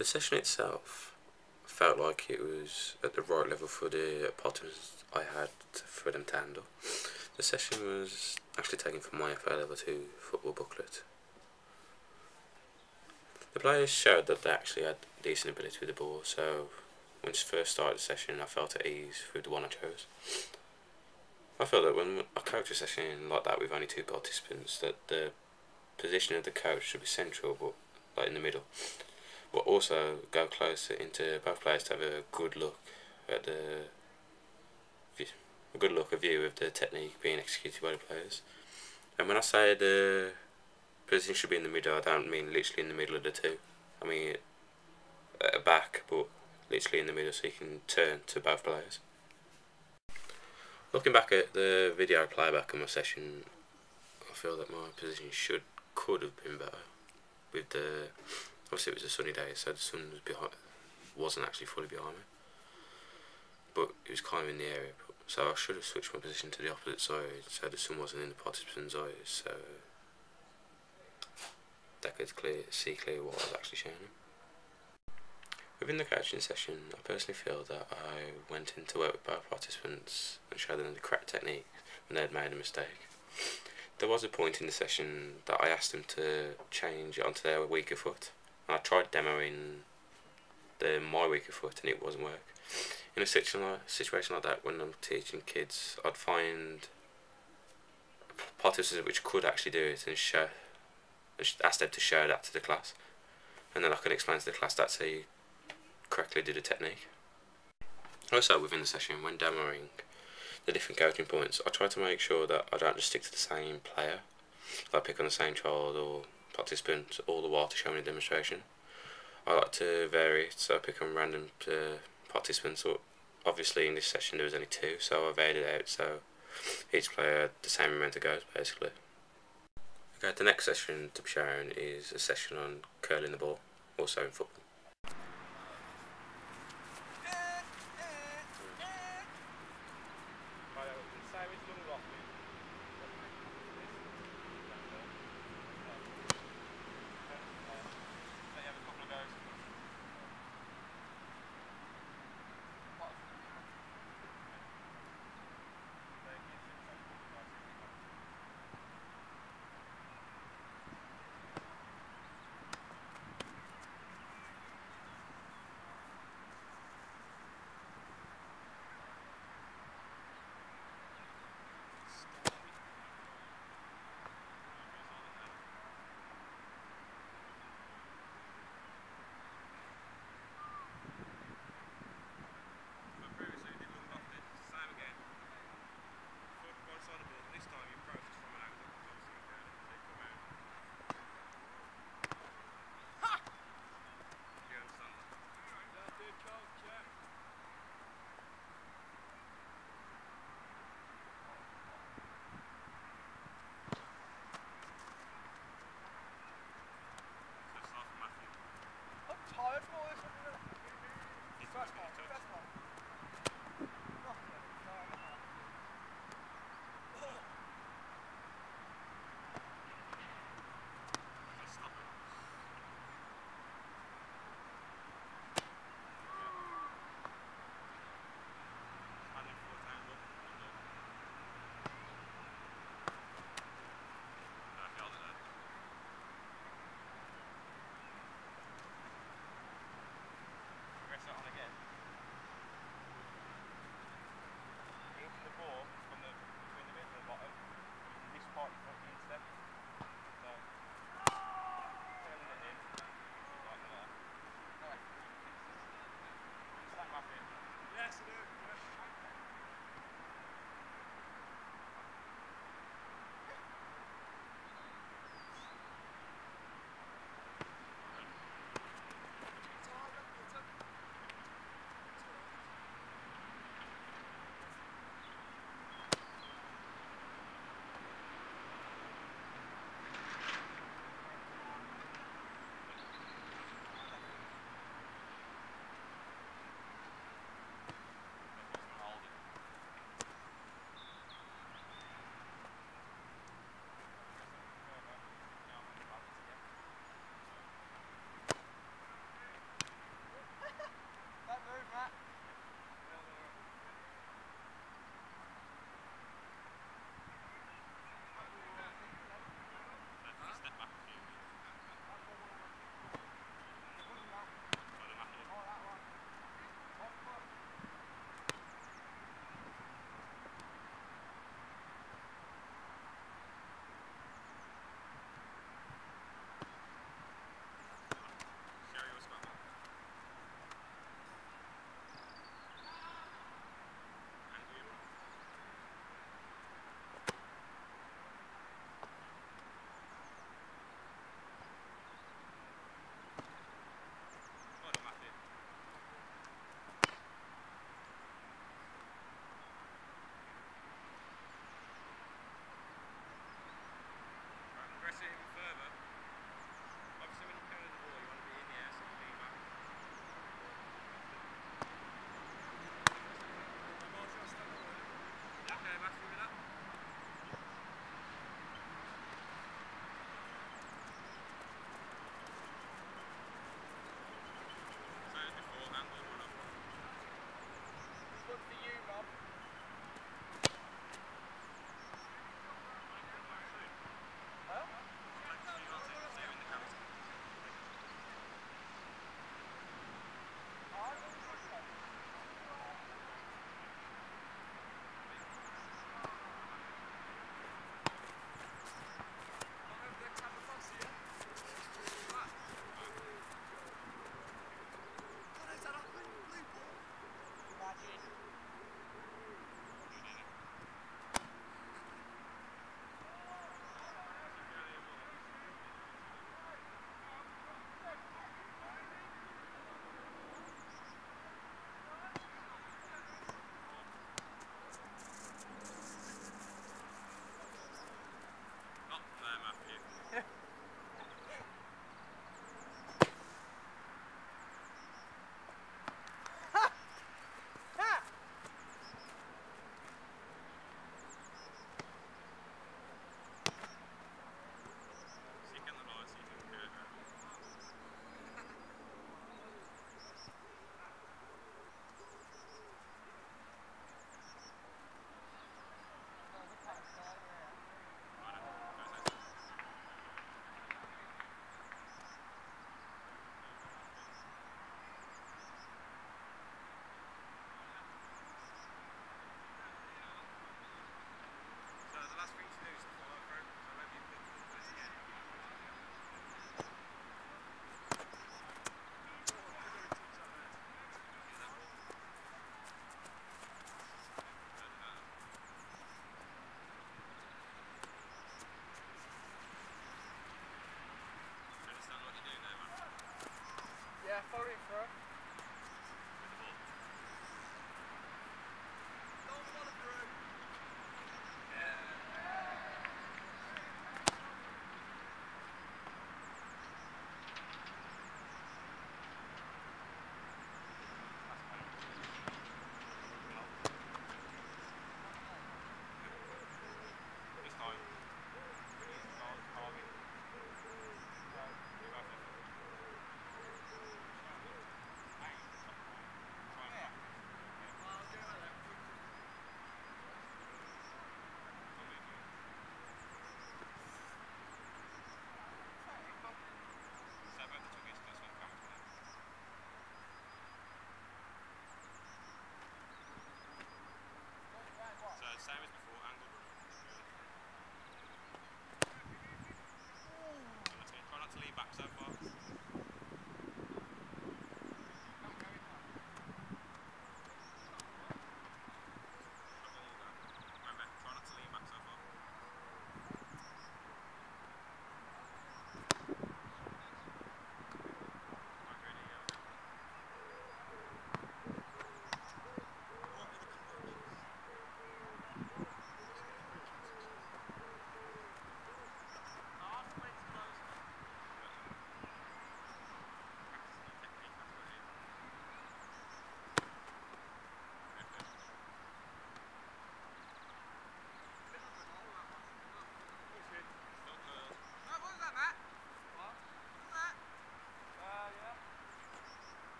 The session itself felt like it was at the right level for the Potters I had for them to handle. The session was actually taken from my FA Level 2 football booklet. The players showed that they actually had decent ability with the ball, so when I first started the session I felt at ease with the one I chose. I felt that when I coach a session like that with only 2 participants, that the position of the coach should be central, but like in the middle. But also go closer into both players to have a good look at a view of the technique being executed by the players. And when I say the position should be in the middle, I don't mean literally in the middle of the two. I mean at the back, but literally in the middle, so you can turn to both players. Looking back at the video playback of my session, I feel that my position could have been better. With the obviously it was a sunny day, so the sun wasn't actually fully behind me, but it was kind of in the area. So I should have switched my position to the opposite side, so the sun wasn't in the participants' eyes, so they could see clearly what I was actually showing them. Within the coaching session, I personally feel that I went in to work with both participants and show them the correct technique when they had made a mistake. There was a point in the session that I asked them to change it onto their weaker foot, and I tried demoing my weaker foot and it wasn't work. In a situation like that, when I'm teaching kids, I'd find participants which could actually do it and ask them to show that to the class, and then I can explain to the class that's how you correctly do the technique. Also within the session, when demoing the different coaching points, I try to make sure that I don't just stick to the same player. If I pick on the same child or participant all the while to show me a demonstration, I like to vary it, so I pick on random participants. Or obviously in this session there was only 2, so I varied it out so each player had the same amount of goes basically. Okay, the next session to be shown is a session on curling the ball, also in football.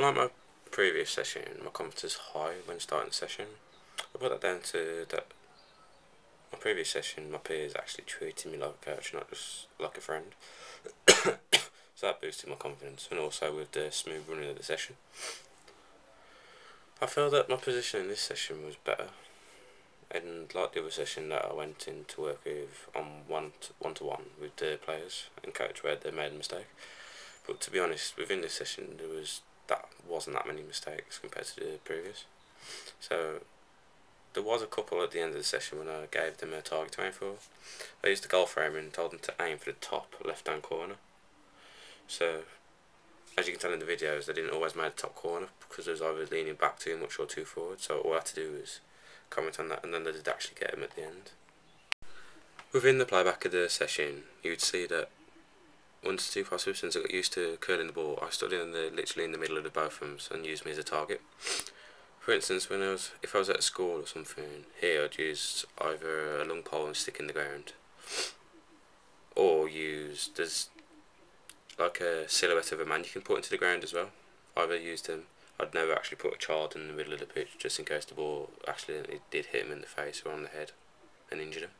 Unlike my previous session, my confidence is high when starting the session. I put that down to that my previous session, my peers actually treated me like a coach, not just like a friend. So that boosted my confidence, and also with the smooth running of the session. I feel that my position in this session was better, and like the other session that I went in to work with on one-to-one with the players and coach where they made a mistake. But to be honest, within this session wasn't that many mistakes compared to the previous. So there was a couple at the end of the session when I gave them a target to aim for. I used the goal frame and told them to aim for the top left hand corner. So as you can tell in the videos, they didn't always make the top corner because they was either leaning back too much or too forward. So all I had to do was comment on that, and then they did actually get them at the end. Within the playback of the session, you would see that once two participants got used to curling the ball, I stood literally in the middle of the both of them and used me as a target. For instance, if I was at a school or something, here I'd use either a long pole and stick in the ground, or there's like a silhouette of a man you can put into the ground as well. Either used them. I'd never actually put a child in the middle of the pitch just in case the ball actually did hit him in the face or on the head and injured him.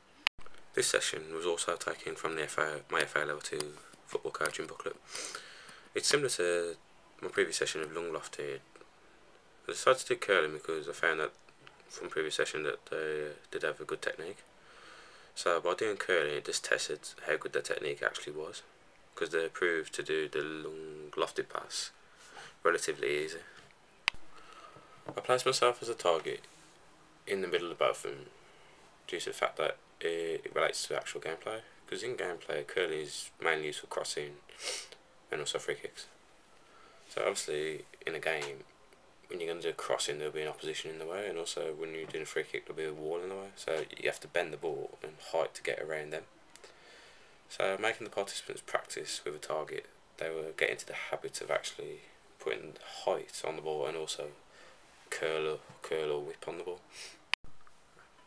This session was also taken from my FA Level 2 football coaching booklet. It's similar to my previous session of lung lofted. I decided to do curling because I found that from previous session that they did have a good technique. So by doing curling, it just tested how good their technique actually was, because they proved to do the long lofted pass relatively easy. I placed myself as a target in the middle of both of them due to the fact that it relates to actual gameplay, because in gameplay curling is mainly used for crossing and also free kicks. So obviously in a game, when you're going to do a crossing, there'll be an opposition in the way, and also when you're doing a free kick, there'll be a wall in the way, so you have to bend the ball and height to get around them. So making the participants practice with a target, they were getting into the habit of actually putting height on the ball and also curl or whip on the ball.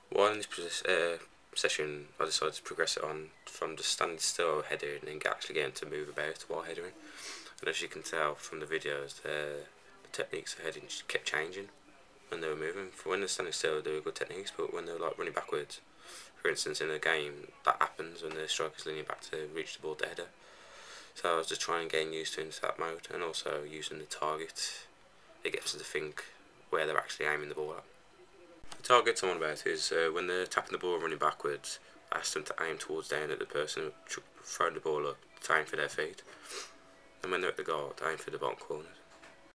While in this session, I decided to progress it on from just standing still heading and then actually getting to move about while heading. And as you can tell from the videos, the techniques of heading just kept changing when they were moving. For when they're standing still, they were good techniques, but when they're like running backwards, for instance in a game, that happens when the striker's leaning back to reach the ball to header. So I was just trying getting used to into that mode, and also using the target. It gets them to think where they're actually aiming the ball at. The target I'm on about is when they're tapping the ball and running backwards, I ask them to aim towards down at the person throwing the ball up, to aim for their feet. And when they're at the goal, to aim for the bottom corners.